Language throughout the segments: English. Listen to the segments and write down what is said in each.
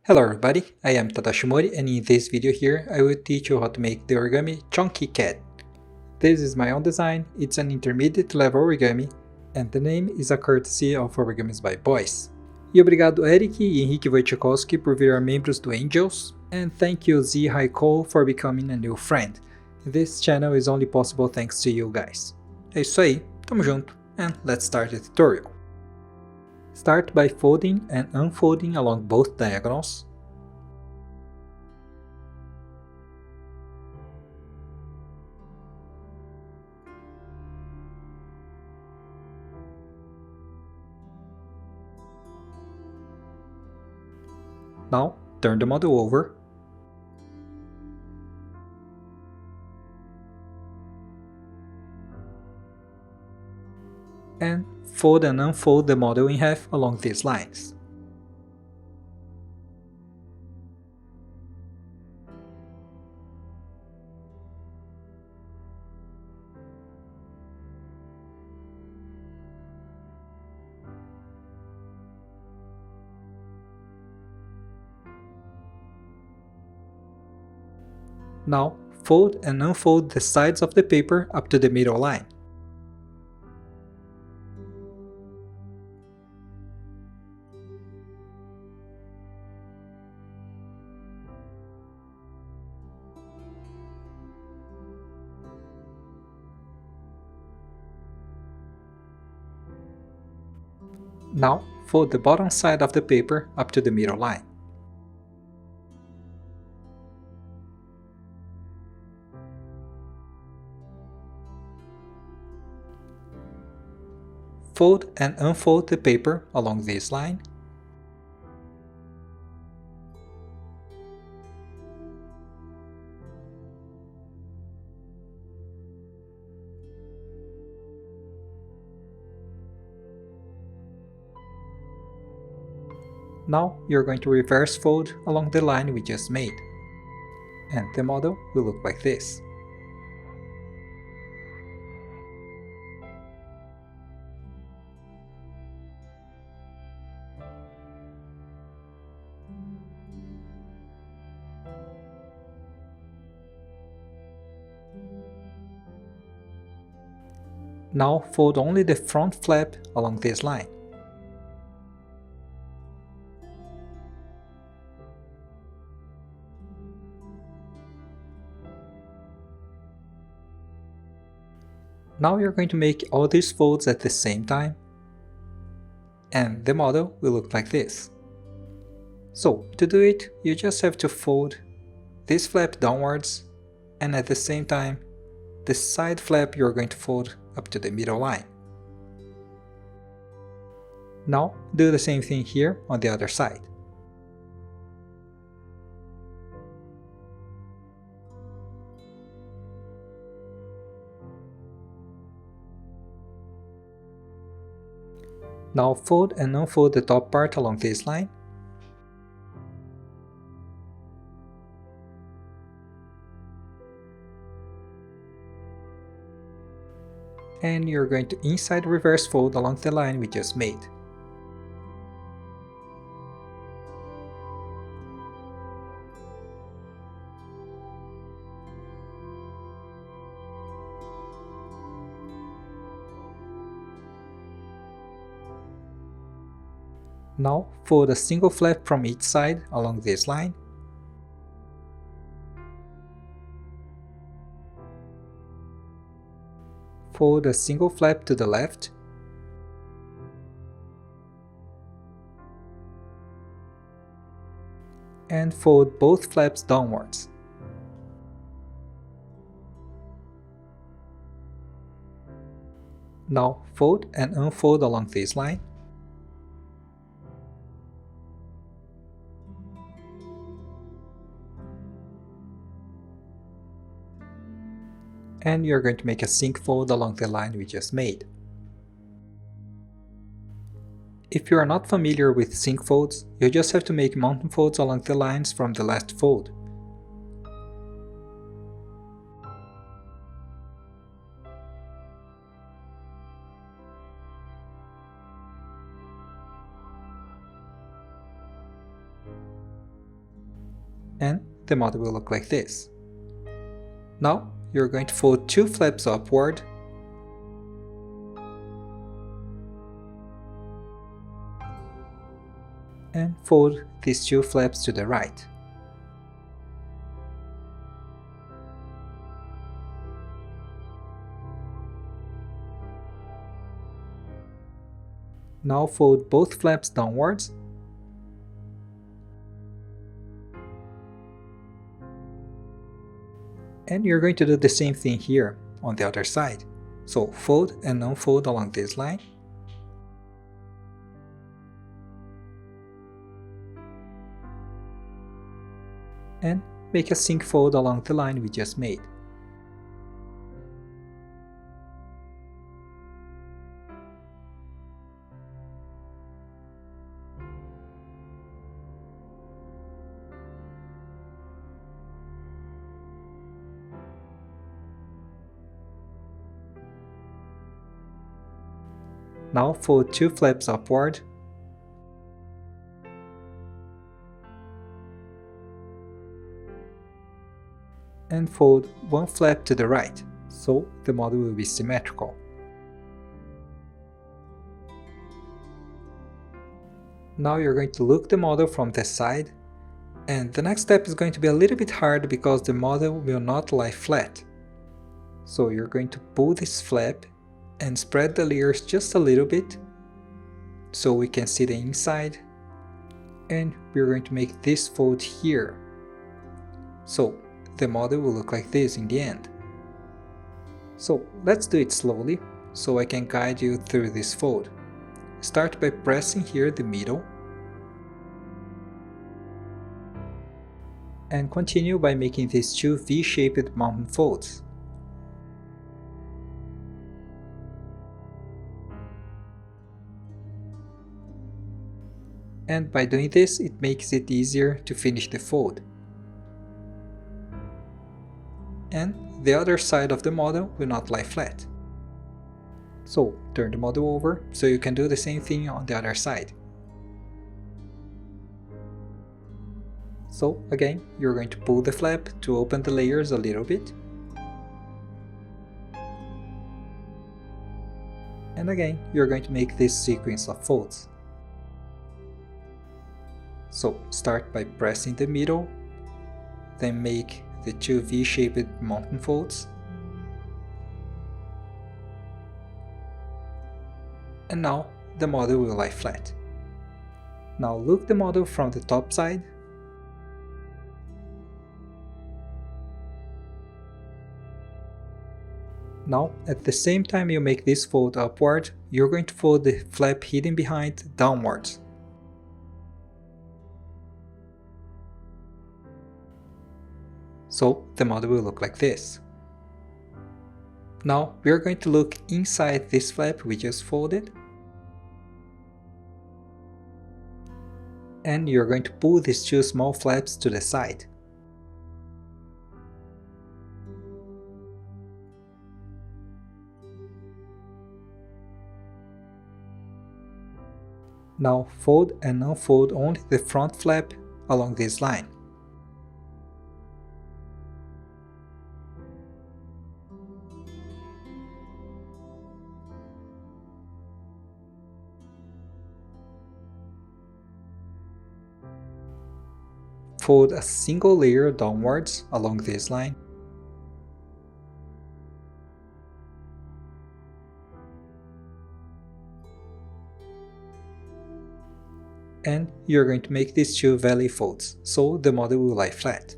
Hello everybody, I am Tadashi Mori, and in this video here I will teach you how to make the Origami Chonky Cat. This is my own design, it's an intermediate level origami, and the name is a courtesy of OrigamisByBoice. E obrigado Eric e Henrique Wojciechowski por virar membros do Angels, and thank you Z Haiko for becoming a new friend. This channel is only possible thanks to you guys. É isso aí, tamo junto, and let's start the tutorial. Start by folding and unfolding along both diagonals. Now, turn the model over. And fold and unfold the model in half along these lines. Now, fold and unfold the sides of the paper up to the middle line. Now, fold the bottom side of the paper up to the middle line. Fold and unfold the paper along this line. Now you're going to reverse fold along the line we just made, and the model will look like this. Now fold only the front flap along this line. Now you're going to make all these folds at the same time, and the model will look like this. So to do it, you just have to fold this flap downwards, and at the same time, the side flap you're going to fold up to the middle line. Now do the same thing here on the other side. Now fold and unfold the top part along this line. And you're going to inside reverse fold along the line we just made. Now fold a single flap from each side along this line. Fold a single flap to the left. And fold both flaps downwards. Now fold and unfold along this line. And you're going to make a sink fold along the line we just made. If you are not familiar with sink folds, you just have to make mountain folds along the lines from the last fold. and the model will look like this. Now you're going to fold 2 flaps upward and fold these 2 flaps to the right. Now fold both flaps downwards and you're going to do the same thing here on the other side. So fold and unfold along this line. And make a sync fold along the line we just made. Now fold 2 flaps upward and fold 1 flap to the right, so the model will be symmetrical. Now you're going to look the model from the side, and the next step is going to be a little bit hard because the model will not lie flat. So you're going to pull this flap and spread the layers just a little bit so we can see the inside, and we're going to make this fold here. So the model will look like this in the end. So let's do it slowly so I can guide you through this fold. Start by pressing here the middle and continue by making these 2 V-shaped mountain folds. And by doing this, it makes it easier to finish the fold. And the other side of the model will not lie flat. So turn the model over so you can do the same thing on the other side. So again, you're going to pull the flap to open the layers a little bit. And again, you're going to make this sequence of folds. So start by pressing the middle, then make the 2 V-shaped mountain folds. And now the model will lie flat. Now look the model from the top side. Now at the same time you make this fold upward, you're going to fold the flap hidden behind downwards. So the model will look like this. Now we are going to look inside this flap we just folded. And you're going to pull these 2 small flaps to the side. Now fold and unfold only the front flap along this line. Fold a single layer downwards along this line. And you're going to make these 2 valley folds, so the model will lie flat.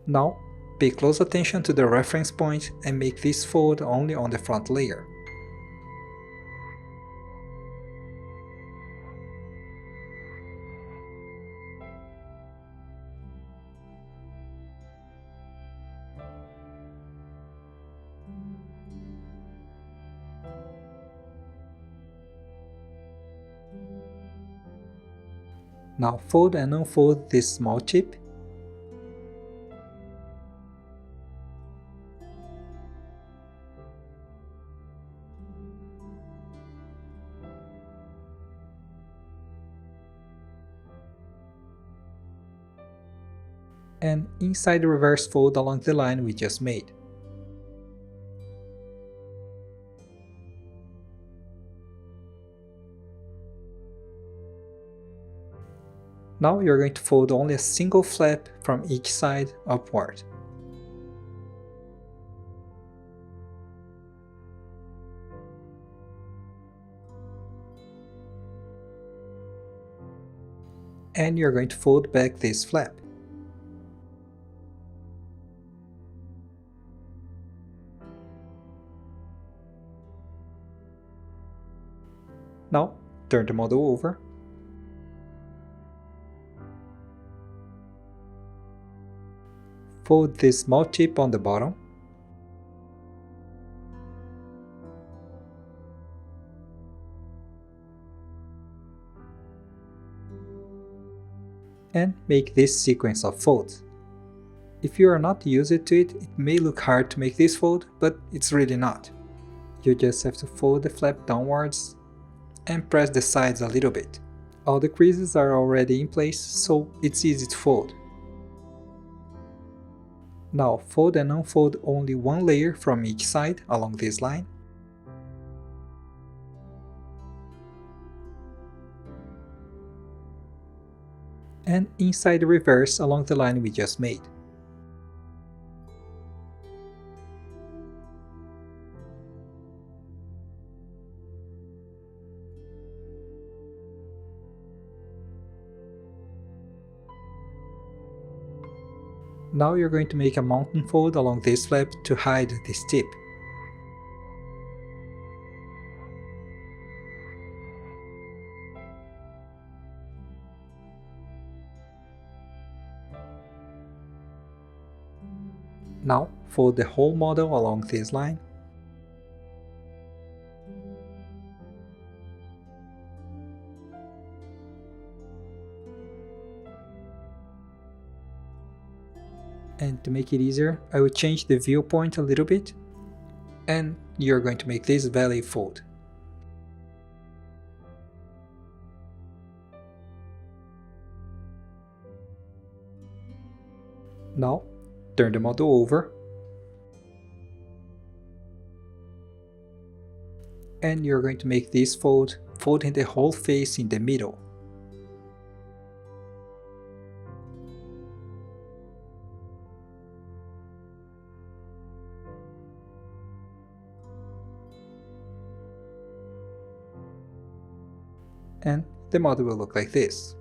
Now, pay close attention to the reference point and make this fold only on the front layer. Now fold and unfold this small tip. and inside the reverse fold along the line we just made. Now you're going to fold only a single flap from each side upward. And you're going to fold back this flap. Now, turn the model over. Fold this small tip on the bottom. And make this sequence of folds. If you are not used to it, it may look hard to make this fold, but it's really not. You just have to fold the flap downwards and press the sides a little bit. All the creases are already in place, so it's easy to fold. Now fold and unfold only one layer from each side along this line. And inside the reverse along the line we just made. Now you're going to make a mountain fold along this flap to hide this tip. Now fold the whole model along this line. And to make it easier, I will change the viewpoint a little bit, and you're going to make this valley fold. Now, turn the model over, and you're going to make this fold, folding the whole face in the middle. And the model will look like this.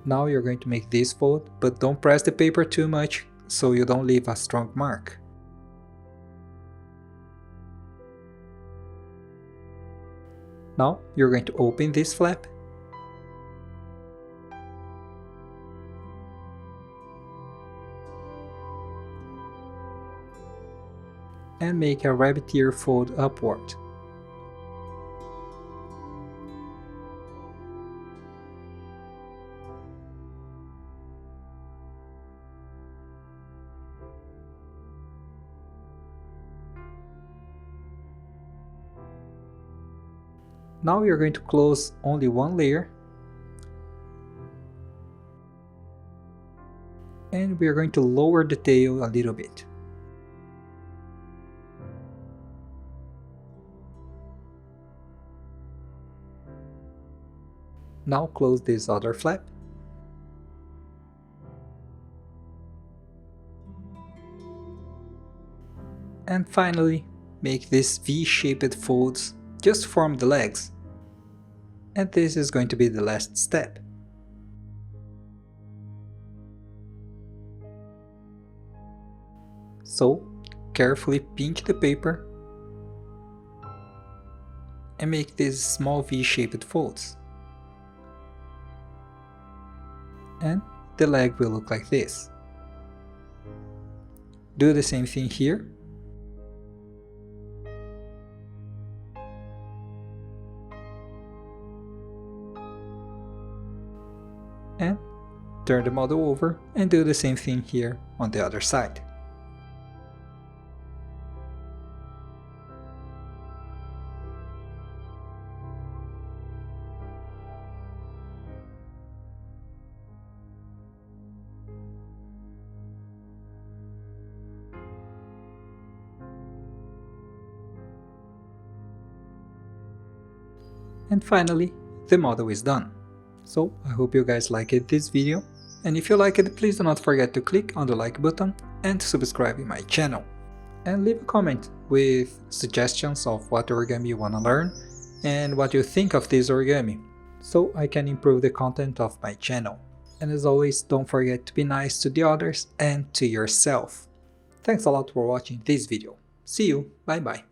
Now you're going to make this fold, but don't press the paper too much so you don't leave a strong mark. Now you're going to open this flap and make a rabbit ear fold upward. Now you're going to close only one layer, and we are going to lower the tail a little bit. Now close this other flap. And finally, make these V-shaped folds just form the legs. And this is going to be the last step. So, carefully pinch the paper and make these small V-shaped folds. And the leg will look like this. Do the same thing here. And turn the model over and do the same thing here on the other side. And finally, the model is done. So I hope you guys liked this video, and if you liked it, please do not forget to click on the like button and subscribe in my channel. And leave a comment with suggestions of what origami you wanna learn and what you think of this origami, so I can improve the content of my channel. And as always, don't forget to be nice to the others and to yourself. Thanks a lot for watching this video. See you, bye bye.